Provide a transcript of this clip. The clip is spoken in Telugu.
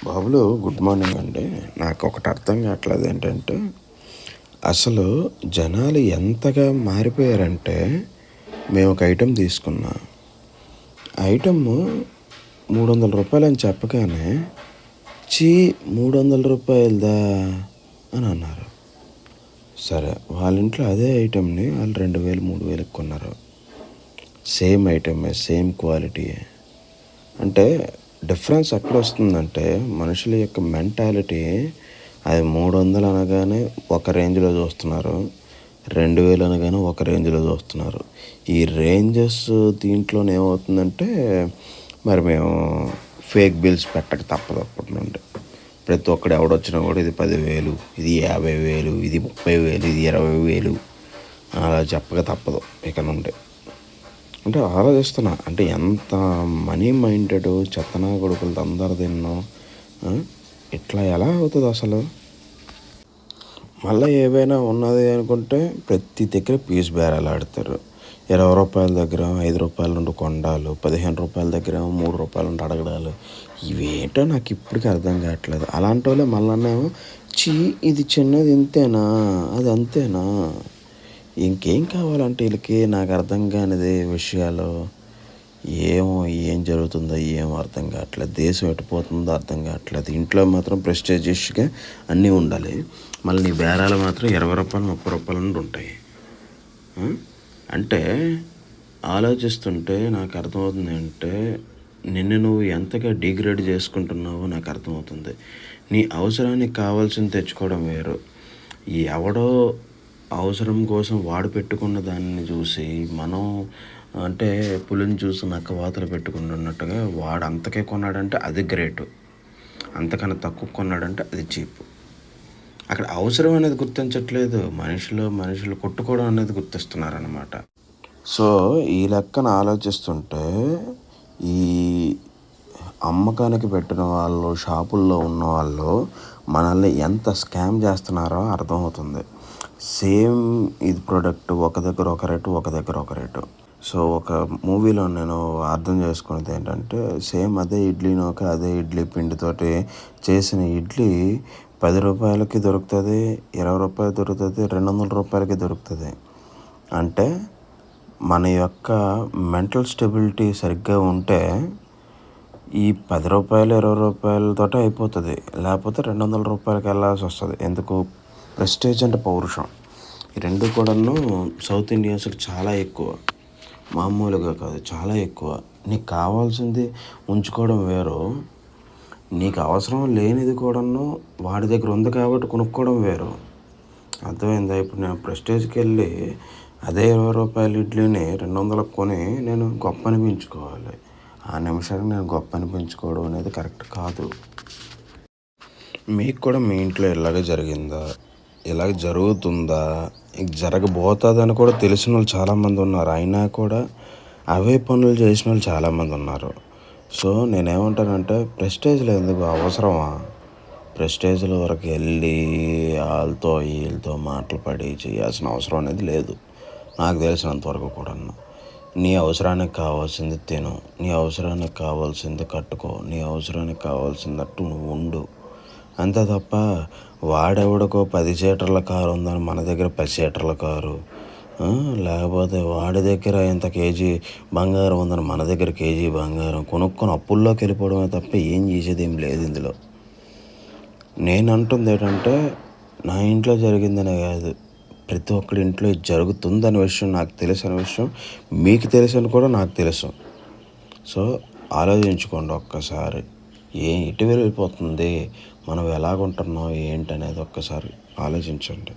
బాబులు గుడ్ మార్నింగ్ అండి. నాకు ఒకటి అర్థం కావట్లేదు ఏంటంటే, అసలు జనాలు ఎంతగా మారిపోయారంటే, మేము ఒక ఐటెం తీసుకున్నాం. ఐటెము రూ. 300 అని చెప్పగానే, చీ రూ. 300 అని అన్నారు. సరే, వాళ్ళ ఇంట్లో అదే ఐటెంని వాళ్ళు 2000, 3000కి కొన్నారు. సేమ్ ఐటమే, సేమ్ క్వాలిటీ. అంటే డిఫరెన్స్ ఎక్కడ వస్తుందంటే, మనుషుల యొక్క మెంటాలిటీ. అది 300 అనగానే ఒక రేంజ్లో చూస్తున్నారు, 2000 అనగానే ఒక రేంజ్లో చూస్తున్నారు. ఈ రేంజెస్ దీంట్లోనే ఏమవుతుందంటే, మరి మేము ఫేక్ బిల్స్ పెట్టక తప్పదు. అప్పటి నుండి ప్రతి ఒక్కడు ఎవడొచ్చినా కూడా ఇది 10,000, ఇది 50,000, ఇది 30,000, ఇది 20,000 అలా చెప్పక తప్పదు ఇక నుండి. అంటే ఆలోచిస్తున్నా, అంటే ఎంత మనీ మైండెడ్ చెత్తనా కొడుకులతో అందరు తిన్నాం, ఇట్లా ఎలా అవుతుంది అసలు? మళ్ళీ ఏవైనా ఉన్నది అనుకుంటే ప్రతి దగ్గర పీస్ బేరాలు ఆడతారు. రూ. 20 దగ్గర రూ. 5 నుండి కొండాలు, రూ. 15 దగ్గర రూ. 3 నుండి అడగడాలు. ఇవేంటో నాకు ఇప్పటికీ అర్థం కావట్లేదు. అలాంటి వాళ్ళే మళ్ళానేమో ఇది చిన్నది ఇంతేనా, అది అంతేనా, ఇంకేం కావాలంటే వీళ్ళకి నాకు అర్థం కానిది విషయాలు. ఏం జరుగుతుందో ఏమో అర్థం కావట్లేదు. దేశం ఎటుపోతుందో అర్థం కావట్లేదు. ఇంట్లో మాత్రం ప్రెస్టేజియస్గా అన్నీ ఉండాలి, మళ్ళీ నీ బేరాలు మాత్రం రూ. 20, రూ. 30 నుండి ఉంటాయి. అంటే ఆలోచిస్తుంటే నాకు అర్థమవుతుంది అంటే, నిన్ను నువ్వు ఎంతగా డిగ్రేడ్ చేసుకుంటున్నావో నాకు అర్థమవుతుంది. నీ అవసరానికి కావాల్సింది తెచ్చుకోవడం వేరు. ఎవడో అవసరం కోసం వాడు పెట్టుకున్న దాన్ని చూసి మనం అంటే పులిని చూసి నక్క వాతలు పెట్టుకున్నట్టుగా వాడు అంతకే కొన్నాడంటే అది గ్రేటు, అంతకన్నా తక్కువ కొన్నాడంటే అది చీపు. అక్కడ అవసరం అనేది గుర్తించట్లేదు, మనుషులు కొట్టుకోవడం అనేది గుర్తిస్తున్నారన్నమాట. సో ఈ లెక్కన ఆలోచిస్తుంటే ఈ అమ్మకానికి పెట్టిన వాళ్ళు, షాపుల్లో ఉన్న వాళ్ళు మనల్ని ఎంత స్కామ్ చేస్తున్నారో అర్థమవుతుంది. సేమ్ ఇది ప్రోడక్ట్ ఒక దగ్గర ఒక రేటు. సో ఒక మూవీలో నేను అర్థం చేసుకునేది ఏంటంటే, సేమ్ అదే ఇడ్లీ పిండితోటి చేసిన ఇడ్లీ రూ. 10కి దొరుకుతుంది, రూ. 20 దొరుకుతుంది, రూ. 200కి దొరుకుతుంది. అంటే మన యొక్క మెంటల్ స్టెబిలిటీ సరిగ్గా ఉంటే ఈ రూ. 10, రూ. 20తోటే అయిపోతుంది. లేకపోతే రూ. 200కి వెళ్ళాల్సి వస్తుంది. ఎందుకు? ప్రెస్టేజ్ అంటే పౌరుషం. ఈ రెండు కూడాను సౌత్ ఇండియన్స్కి చాలా ఎక్కువ, మామూలుగా కాదు, చాలా ఎక్కువ. నీకు కావాల్సింది ఉంచుకోవడం వేరు, నీకు అవసరం లేనిది కూడాను వాడి దగ్గర ఉంది కాబట్టి కొనుక్కోవడం వేరు. అర్థమైందా? ఇప్పుడు నేను ప్రెస్టేజ్కి వెళ్ళి అదే రూ. 20 ఇడ్లీని 200కి కొని నేను గొప్ప అనిపించుకోవాలి. ఆ నిమిషానికి నేను గొప్ప అనిపించుకోవడం అనేది కరెక్ట్ కాదు. మీకు కూడా మీ ఇంట్లో ఇలాగే జరిగిందా? ఇలాగ జరుగుతుందా? జరగబోతుందని కూడా తెలిసిన వాళ్ళు చాలామంది ఉన్నారు, అయినా కూడా అవే పనులు చేసిన వాళ్ళు చాలామంది ఉన్నారు. సో నేనేమంటానంటే, ప్రెస్టేజ్లో ఎందుకు అవసరమా? ప్రెస్టేజ్ల వరకు వెళ్ళి వాళ్ళతో వీళ్ళతో మాటలు పడి చేయాల్సిన అవసరం అనేది లేదు, నాకు తెలిసినంతవరకు కూడా. నీ అవసరానికి కావాల్సింది తిను, నీ అవసరానికి కావాల్సింది కట్టుకో, నీ అవసరానికి కావాల్సిందట్టు నువ్వు ఉండు, అంతే తప్ప వాడెవడికో 10 సీటర్ల కారు ఉందని మన దగ్గర 10 సీటర్ల కారు, లేకపోతే వాడి దగ్గర ఇంత కేజీ బంగారం ఉందని మన దగ్గర కేజీ బంగారం కొనుక్కొని అప్పుల్లోకి వెళ్ళిపోవడమే తప్ప ఏం చేసేది ఏం లేదు ఇందులో. నేను అంటుంది ఏంటంటే, నా ఇంట్లో జరిగిందనే కాదు, ప్రతి ఒక్కరి ఇంట్లో ఇది జరుగుతుందనే విషయం నాకు తెలిసిన విషయం, మీకు తెలిసిన కూడా నాకు తెలుసు. సో ఆలోచించుకోండి ఒక్కసారి, ఎటు వెళ్ళిపోతుంది, మనం ఎలాగుంటున్నాం ఏంటి అనేది ఒక్కసారి ఆలోచించండి.